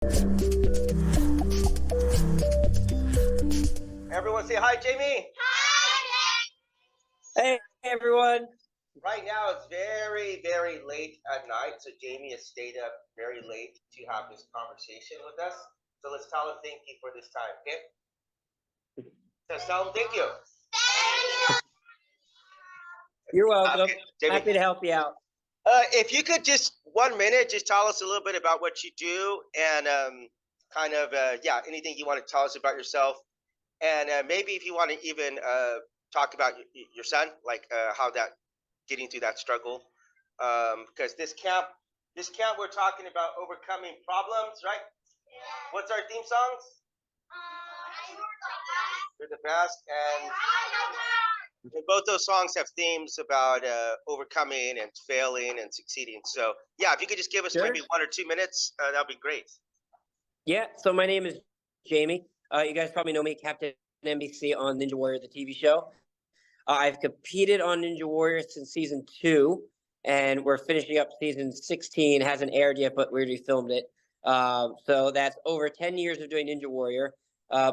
Everyone say hi, Jamie. Hey, everyone. Right now it's very, very late at night, so Jamie has stayed up very late to have this conversation with us. So let's tell him thank you for this time, okay? So tell him thank you. You're welcome. Okay, Jamie. Happy to help you out. If you could just 1 minute, just tell us a little bit about what you do and anything you want to tell us about yourself. And maybe if you want to even talk about your son, like how that getting through that struggle, because this camp we're talking about overcoming problems, right? Yeah. What's our theme songs? You're the best, and both those songs have themes about overcoming and failing and succeeding. So yeah, if you could just give us maybe 1 or 2 minutes, that'd be great. Yeah. So my name is Jamie. You guys probably know me, Captain NBC on Ninja Warrior, the TV show. I've competed on Ninja Warrior since season 2, and we're finishing up season 16. It hasn't aired yet, but we already filmed it. So that's over 10 years of doing Ninja Warrior.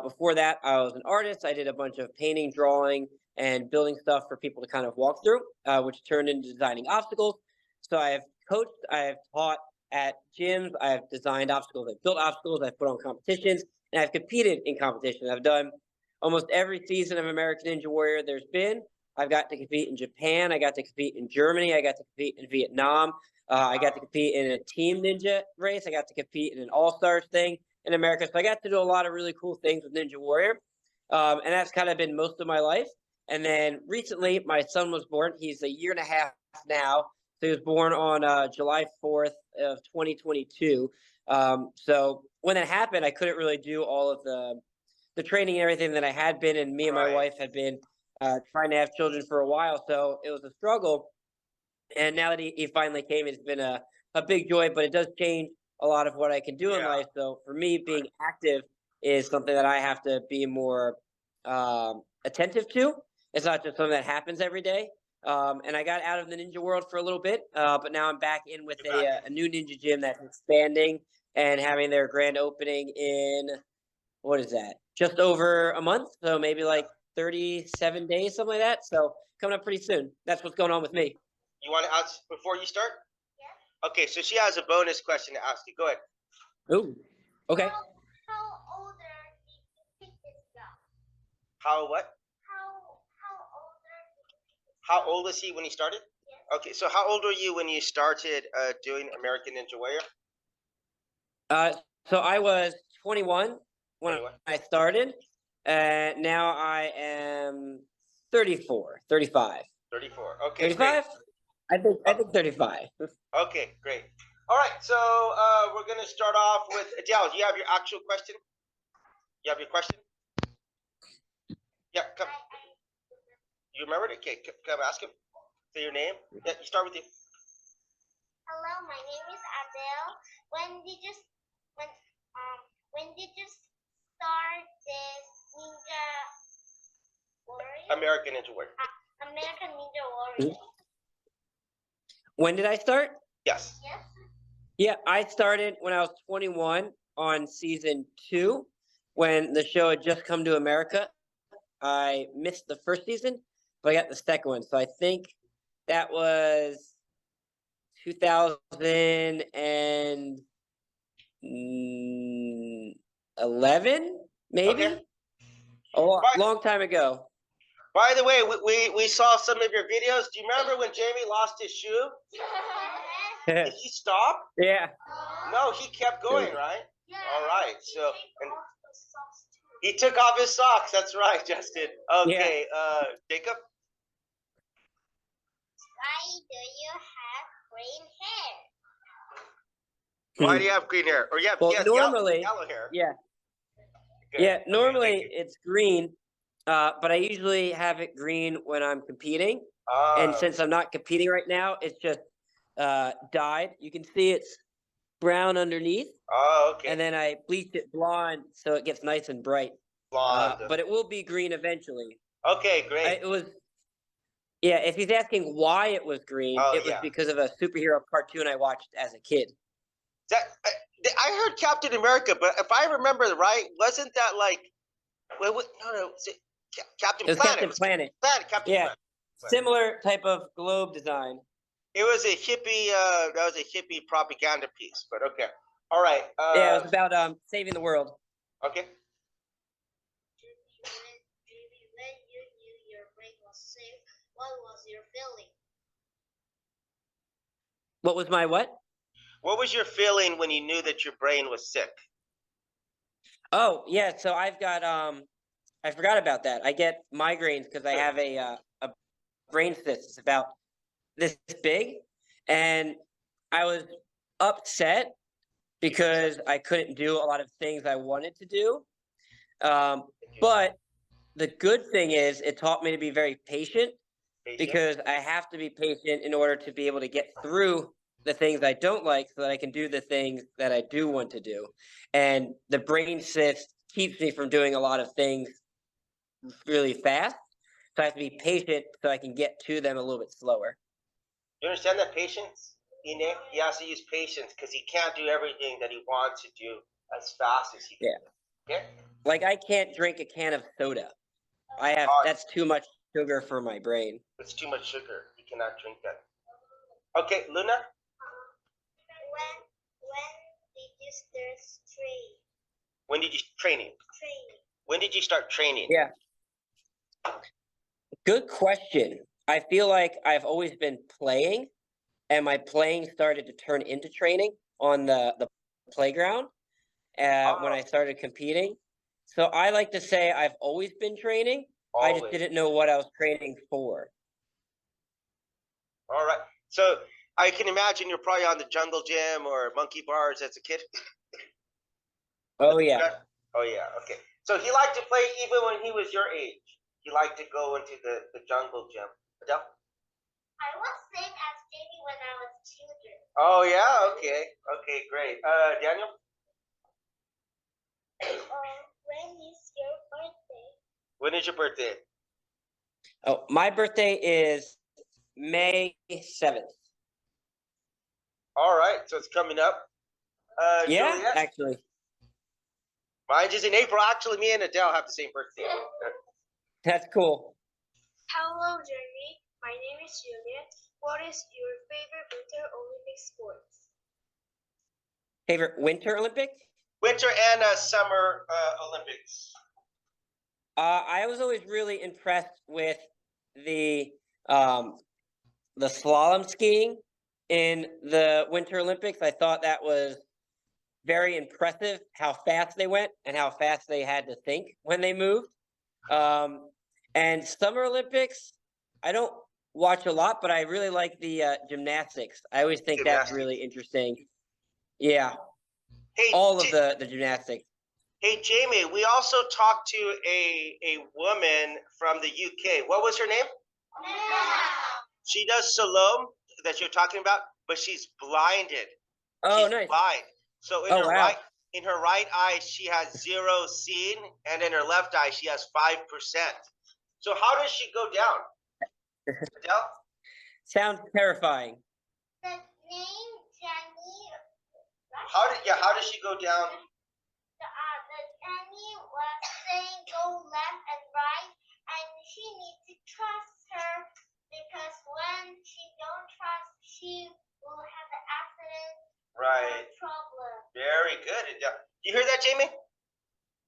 Before that, I was an artist. I did a bunch of painting, drawing, and building stuff for people to kind of walk through, which turned into designing obstacles. So I have coached, I have taught at gyms, I have designed obstacles, I've built obstacles, I've put on competitions, and I've competed in competitions. I've done almost every season of American Ninja Warrior there's been. I've got to compete in Japan. I got to compete in Germany. I got to compete in Vietnam. I got to compete in a team ninja race. I got to compete in an all-stars thing in America. So I got to do a lot of really cool things with Ninja Warrior. And that's kind of been most of my life. And then recently, my son was born. He's a year and a half now. So he was born on July 4th of 2022. So when that happened, I couldn't really do all of the training and everything that I had been, and me and my wife had been trying to have children for a while. So it was a struggle. And now that he finally came, it's been a big joy, but it does change a lot of what I can do in life. So for me, being active is something that I have to be more attentive to. It's not just something that happens every day. And I got out of the ninja world for a little bit, but now I'm back in with a new ninja gym that's expanding and having their grand opening in, what is that? Just over a month. So maybe like 37 days, something like that. So coming up pretty soon. That's what's going on with me. You want to ask before you start? Yeah. Okay, so she has a bonus question to ask you. Go ahead. Ooh, okay. How old did you pick this job? How what? How old is he when he started? Yes. Okay, so how old were you when you started doing American Ninja Warrior? So I was 21 when I started. Now I am 34, 35. 34. Okay. 35? Great. I think 35. Okay, great. All right, so we're gonna start off with Adele. Do you have your actual question? You have your question? Yeah, come. You remember it? Okay, come ask him. Say your name. Yeah, you start with you. Hello, my name is Adele. When did you start this Ninja Warrior? American Ninja Warrior. American Ninja Warrior. When did I start? Yes. Yes. Yeah, I started when I was 21 on season 2 when the show had just come to America. I missed the first season, but I got the second one. So I think that was 2011, maybe? Okay. A long time ago. By the way, we saw some of your videos. Do you remember when Jamie lost his shoe? Did he stop? Yeah. No, he kept going, right? Yeah. All right. So he took off his socks. That's right, Justin. Okay. Yeah. Jacob. Why do you have green hair? Why do you have green hair? Or normally, yellow hair. Yeah. Good. Yeah. Normally okay, it's green, but I usually have it green when I'm competing. And since I'm not competing right now, it's just dyed. You can see it's brown underneath. Oh, okay. And then I bleached it blonde so it gets nice and bright. Blonde. But it will be green eventually. Okay, great. Yeah, if he's asking why it was green, it was because of a superhero cartoon I watched as a kid. I heard Captain America, but if I remember right, wasn't that like? Wait, no, is it Captain It was Planet? Captain Planet. Captain Yeah, Planet. similar type of globe design. It was a hippie. That was a hippie propaganda piece. But okay, all right. Yeah, it was about saving the world. Okay. When you knew your brain was safe, what was your feeling? What was my what? What was your feeling when you knew that your brain was sick? Oh yeah, so I've got I forgot about that. I get migraines because I have a brain cyst. It's about this big, and I was upset because I couldn't do a lot of things I wanted to do. But the good thing is it taught me to be very patient because I have to be patient in order to be able to get through the things I don't like so that I can do the things that I do want to do. And the brain cyst keeps me from doing a lot of things really fast. So I have to be patient so I can get to them a little bit slower. You understand that patience? He has to use patience because he can't do everything that he wants to do as fast as he can. Yeah. Okay? Like I can't drink a can of soda. That's too much sugar for my brain. It's too much sugar. You cannot drink that. Okay, Luna? When did you start training? When did you training? When did you start training? Yeah. Good question. I feel like I've always been playing, and my playing started to turn into training on the playground when I started competing. So I like to say I've always been training. I just didn't know what I was training for. All right. So I can imagine you're probably on the jungle gym or monkey bars as a kid. Oh yeah. Oh yeah. Okay. So he liked to play even when he was your age. He liked to go into the jungle gym. Adele? I was same as Jamie when I was children. Oh yeah. Okay. Okay. Great. Daniel? When is your birthday? When is your birthday? Oh, my birthday is May 7th. All right. So it's coming up. Yeah, Juliet? actually. Mine is in April. Actually, me and Adele have the same birthday. That's cool. Hello, Jamie. My name is Juliet. What is your favorite Winter Olympic sports? Favorite Winter Olympics? Winter and Summer Olympics. I was always really impressed with the slalom skiing in the Winter Olympics. I thought that was very impressive how fast they went and how fast they had to think when they moved. And Summer Olympics, I don't watch a lot, but I really like the gymnastics. I always think that's really interesting. Yeah. Hey, all of the gymnastics. Hey, Jamie, we also talked to a woman from the UK. What was her name? She does Salome that you're talking about, but she's blinded. Oh, she's nice. blind. So in her right eye, she has 0 seeing, and in her left eye, she has 5%. So how does she go down? Adele? Sounds terrifying. The name Jenny. How does she go down? The Jenny was saying go left and right, and she needs to trust her because when she don't trust, she will have an accident. Right. Problem. Very good. You hear that, Jamie?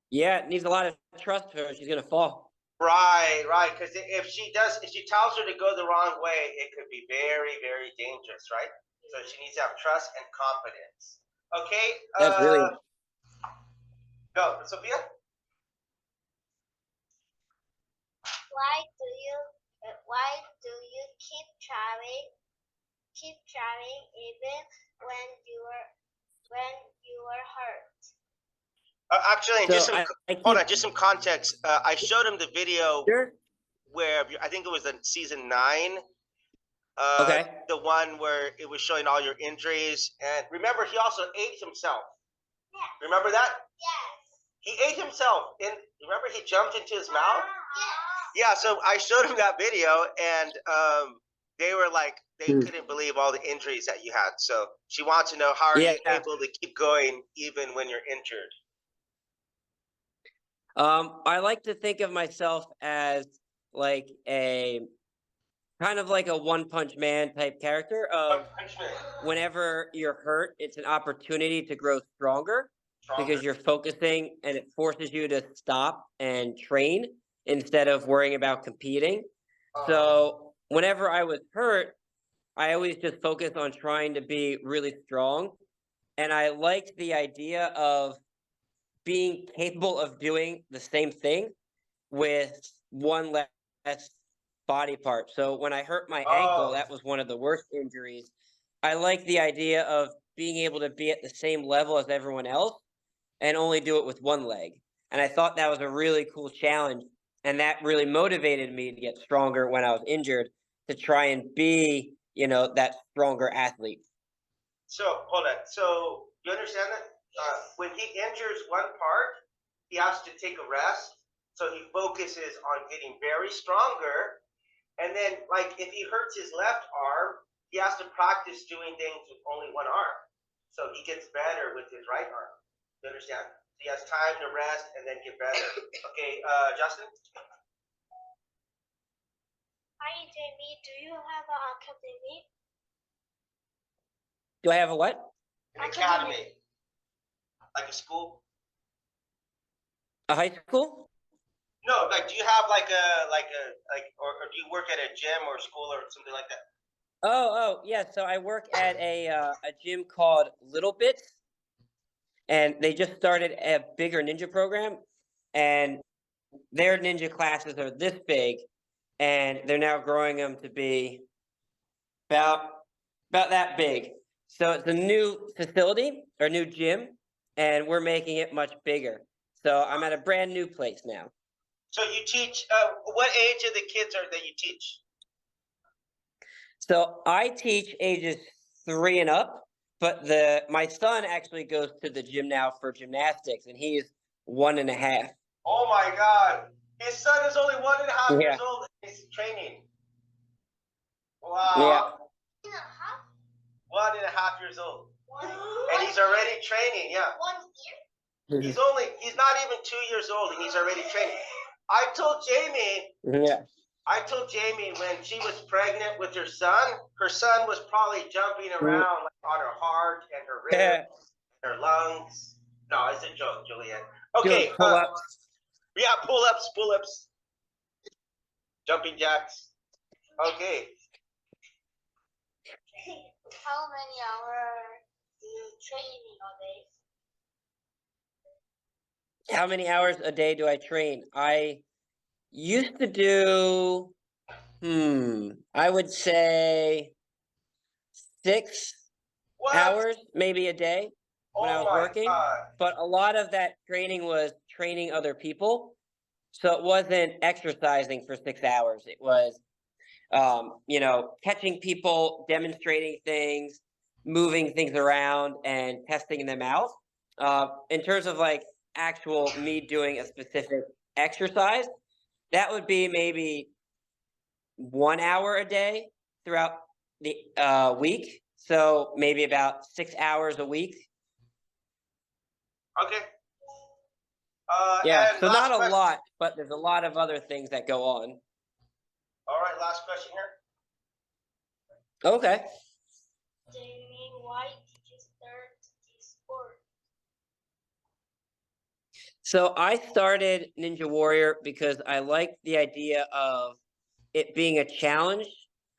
Yeah, it needs a lot of trust for her. She's gonna fall. Right. Because if she tells her to go the wrong way, it could be very, very dangerous, right? So she needs to have trust and confidence. Okay. That's really. Go, Sophia. Why do you keep trying even when you are hurt? Actually, just some context. I showed him the video where I think it was in season 9. Okay. The one where it was showing all your injuries, and remember, he also ate himself. Yes. Remember that? Yes. He ate himself. Remember, he jumped into his mouth. Yes. Yeah. So I showed him that video, and they were like, they couldn't believe all the injuries that you had. So she wants to know, how are you able to keep going even when you're injured? I like to think of myself as like a kind of like a One Punch Man type character of whenever you're hurt, it's an opportunity to grow stronger because you're focusing and it forces you to stop and train instead of worrying about competing. So whenever I was hurt, I always just focused on trying to be really strong. And I liked the idea of being capable of doing the same thing with one less body part. So when I hurt my ankle, that was one of the worst injuries. I like the idea of being able to be at the same level as everyone else and only do it with one leg. And I thought that was a really cool challenge. And that really motivated me to get stronger when I was injured to try and be, that stronger athlete. So hold on. So you understand that when he injures one part, he has to take a rest. So he focuses on getting very stronger. And then, like, if he hurts his left arm, he has to practice doing things with only one arm. So he gets better with his right arm. You understand? So he has time to rest and then get better. Okay, Justin? Hi, Jamie. Do you have an academy? Do I have a what? An academy. Like a school? A high school? No, like, do you have or do you work at a gym or school or something like that? Oh, yeah. So I work at a gym called Little Bits, and they just started a bigger ninja program, and their ninja classes are this big, and they're now growing them to be about that big. So it's a new facility or new gym, and we're making it much bigger. So I'm at a brand new place now. So you teach, what age of the kids are that you teach? So I teach ages 3 and up, but my son actually goes to the gym now for gymnastics, and he is 1.5. Oh my God. His son is only 1.5 years old and he's training. Wow. Yeah. 1.5 years old. And he's already training, yeah. 1 year? He's not even 2 years old and he's already training. I told Jamie when she was pregnant with her son was probably jumping around on her heart and her ribs, her lungs. No, it's a joke, Juliet. Okay. Pull-ups. Yeah, pull-ups. Jumping jacks. Okay. How many hours do you training a day? How many hours a day do I train? I used to do, I would say 6 hours, maybe a day when I was working. God. But a lot of that training was training other people. So it wasn't exercising for 6 hours. It was, catching people, demonstrating things, moving things around, and testing them out. In terms of like actual me doing a specific exercise, that would be maybe 1 hour a day throughout the week. So maybe about 6 hours a week. Okay. Yeah, so not a lot, but there's a lot of other things that go on. All right, last question here. Okay. Jamie, why did you start this sport? So I started Ninja Warrior because I liked the idea of it being a challenge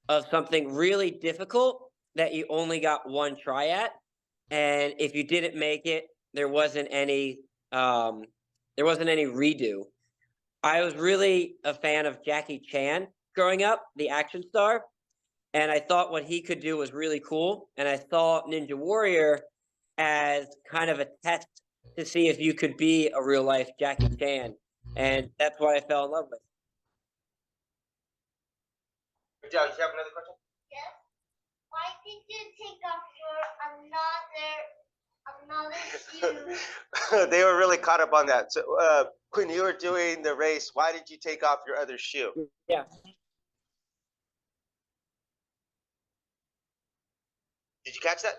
of something really difficult that you only got one try at. And if you didn't make it, there wasn't any redo. I was really a fan of Jackie Chan growing up, the action star, and I thought what he could do was really cool. And I saw Ninja Warrior as kind of a test to see if you could be a real life Jackie Chan, and that's what I fell in love with. Do you have another question? Yes. Why did you take off your another shoe? They were really caught up on that. So when you were doing the race, why did you take off your other shoe? Yeah. Did you catch that?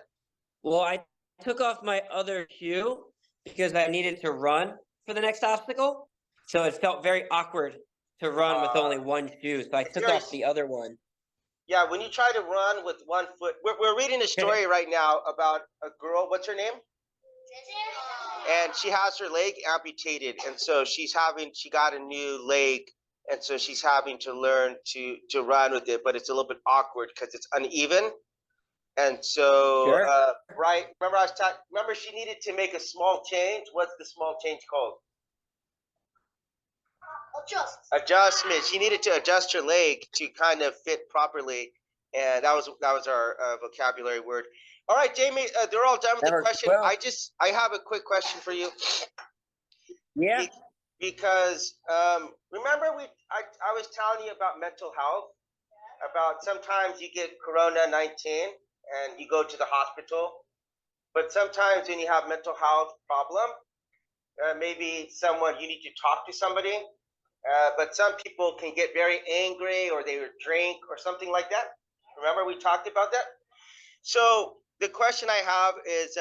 Well, I took off my other shoe because I needed to run for the next obstacle. So it felt very awkward to run with only one shoe. So I It's took very off the other one. Yeah, when you try to run with one foot, we're reading a story right now about a girl. What's her name? And she has her leg amputated, and so she got a new leg, and so she's having to learn to run with it, but it's a little bit awkward because it's uneven. And so, Sure. right, remember she needed to make a small change. What's the small change called? Adjustment. She needed to adjust her leg to kind of fit properly, and that was our vocabulary word. All right, Jamie, they're all done with the question. Well, I have a quick question for you. Yeah. Because remember I was telling you about mental health, about sometimes you get Corona-19 and you go to the hospital, but sometimes when you have mental health problem, maybe you need to talk to somebody. But some people can get very angry, or they would drink or something like that. Remember we talked about that? So the question I have is,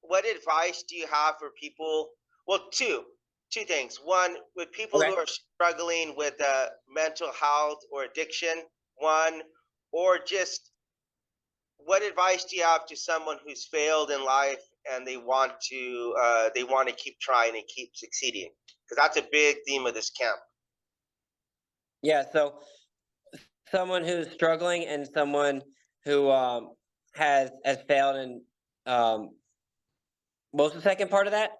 what advice do you have for people? Well, two things. One, with people who are struggling with mental health or addiction, or just what advice do you have to someone who's failed in life and they want to keep trying and keep succeeding? Because that's a big theme of this camp. Yeah. So someone who's struggling and someone who has failed, and what was the second part of that?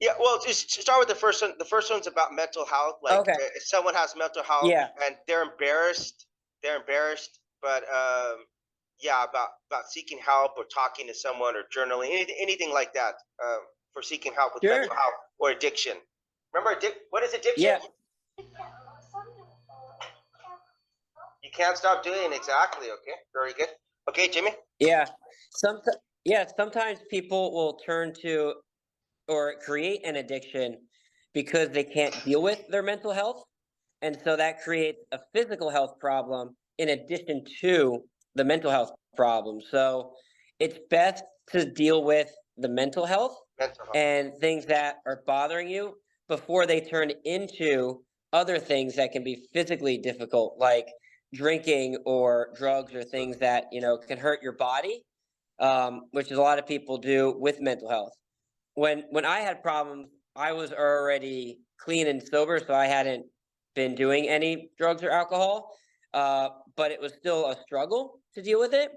Yeah, well, just start with the first one. The first one's about mental health. Like, if someone has mental health and they're embarrassed, but yeah, about seeking help or talking to someone or journaling, anything like that, for seeking help with mental health or addiction. Remember, what is addiction? Yeah. You can't stop doing it. Exactly. Okay, very good. Okay, Jimmy. Yeah. Sometimes people will turn to or create an addiction because they can't deal with their mental health. And so that creates a physical health problem in addition to the mental health problem. So it's best to deal with the mental health and things that are bothering you before they turn into other things that can be physically difficult, like drinking or drugs or things that, can hurt your body, which is a lot of people do with mental health. When I had problems, I was already clean and sober, so I hadn't been doing any drugs or alcohol, but it was still a struggle to deal with it.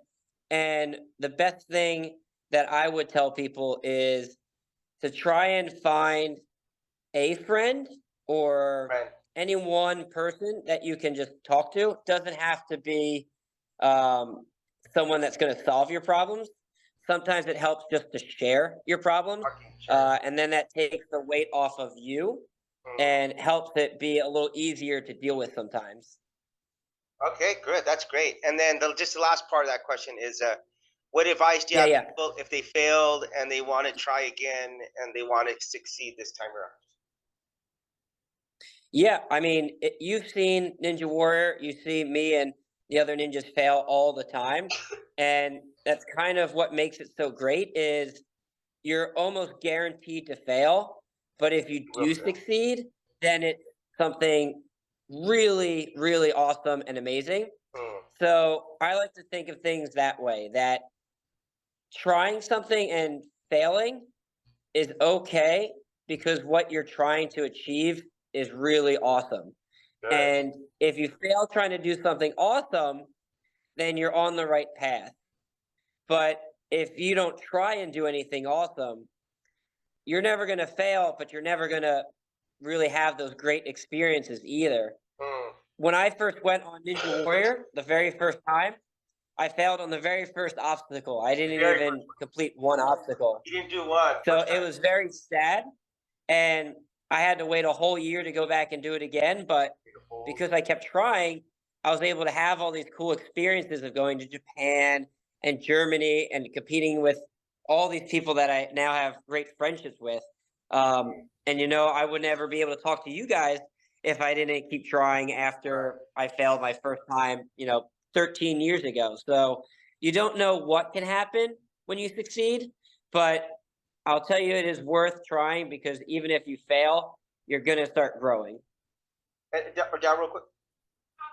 And the best thing that I would tell people is to try and find a friend or any one person that you can just talk to. It doesn't have to be someone that's going to solve your problems. Sometimes it helps just to share your problems, and then that takes the weight off of you and helps it be a little easier to deal with sometimes. Okay, good. That's great. And then just the last part of that question is, what advice do you have people if they failed and they want to try again and they want to succeed this time around? Yeah, I mean, you've seen Ninja Warrior, you see me and the other ninjas fail all the time. And that's kind of what makes it so great is you're almost guaranteed to fail. But if you do succeed, then it's something really, really awesome and amazing. So I like to think of things that way, that trying something and failing is okay because what you're trying to achieve is really awesome. And if you fail trying to do something awesome, then you're on the right path. But if you don't try and do anything awesome, you're never going to fail, but you're never going to really have those great experiences either. When I first went on Ninja Warrior, the very first time, I failed on the very first obstacle. I didn't even complete one obstacle. You didn't do one. So it was very sad. And I had to wait a whole year to go back and do it again. But because I kept trying, I was able to have all these cool experiences of going to Japan and Germany and competing with all these people that I now have great friendships with. And, I would never be able to talk to you guys if I didn't keep trying after I failed my first time, 13 years ago. So you don't know what can happen when you succeed, but I'll tell you it is worth trying because even if you fail, you're going to start growing. Down real quick. How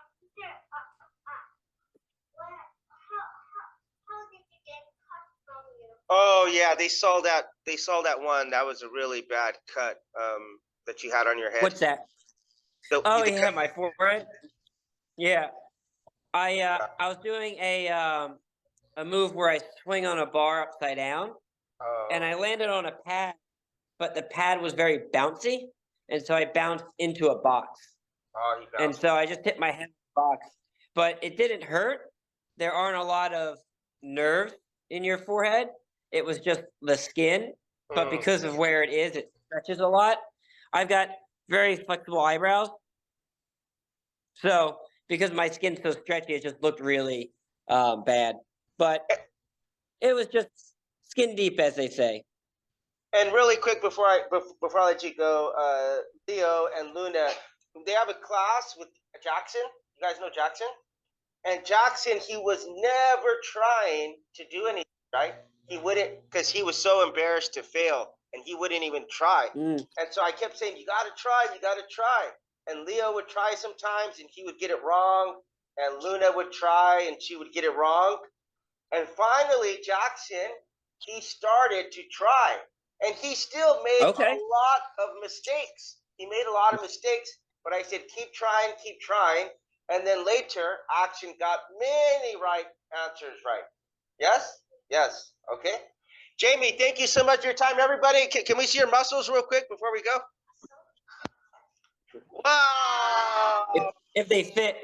did you get cut from your? Oh yeah, they saw that. They saw that one. That was a really bad cut that you had on your head. What's that? The, Oh, the yeah, cut- my forehead. Yeah. I was doing a move where I swing on a bar upside down, and I landed on a pad, but the pad was very bouncy, and so I bounced into a box. he And bounced. so I just hit my head in the box. But it didn't hurt. There aren't a lot of nerves in your forehead. It was just the skin. But because of where it is, it stretches a lot. I've got very flexible eyebrows. So because my skin's so stretchy, it just looked really bad. But it was just skin deep, as they say. And really quick before I let you go, Theo and Luna, they have a class with Jackson. You guys know Jackson? And Jackson, he was never trying to do anything, right? He wouldn't, because he was so embarrassed to fail, and he wouldn't even try. And so I kept saying, you got to try, you got to try. And Leo would try sometimes, and he would get it wrong. And Luna would try, and she would get it wrong. And finally, Jackson, he started to try. And he still made a lot of mistakes. He made a lot of mistakes, but I said, keep trying. And then later, Action got many right answers right. Yes? Yes. Okay. Jamie, thank you so much for your time. Everybody, can we see your muscles real quick before we go? Wow. If they fit.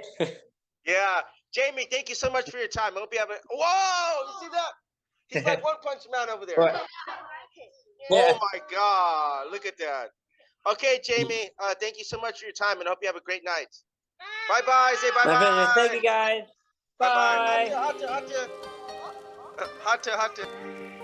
Yeah. Jamie, thank you so much for your time. I hope you have a... Whoa! You see that? He's like One Punch Man over there. What? Oh my God! Look at that. Okay, Jamie. Thank you so much for your time, and I hope you have a great night. Bye bye. Say bye My pleasure. Thank bye. you, guys. Bye bye. Bye. Hata.